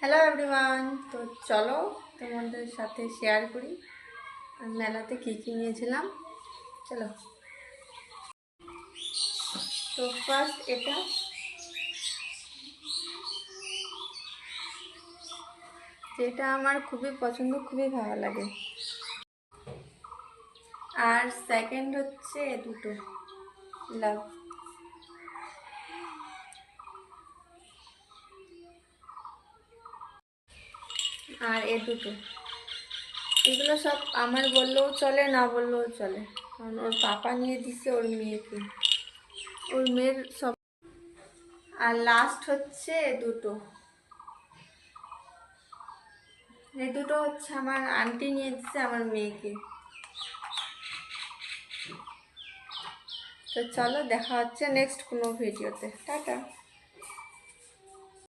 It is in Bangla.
হ্যালো এভরিওয়ান, তো চলো তোমাদের সাথে শেয়ার করি আমি মেলাতে কী কী নিয়েছিলাম। চলো, তো ফার্স্ট যেটা আমার খুবই পছন্দ, খুবই ভালো লাগে। আর সেকেন্ড হচ্ছে দুটো লাভ। আর দুটো, এগুলো সব আমার বললেও চলে, না বললেও চলে, কারণ ওর পাপা নিয়ে দিছে ওর মেয়েকে, ওর মেয়ের সব। আর লাস্ট হচ্ছে দুটো, এই দুটো হচ্ছে আমার আন্টি নিয়ে দিচ্ছে আমার মেয়েকে। তো চলো, দেখা হচ্ছে নেক্সট কোনো ভিডিওতে। টাটা।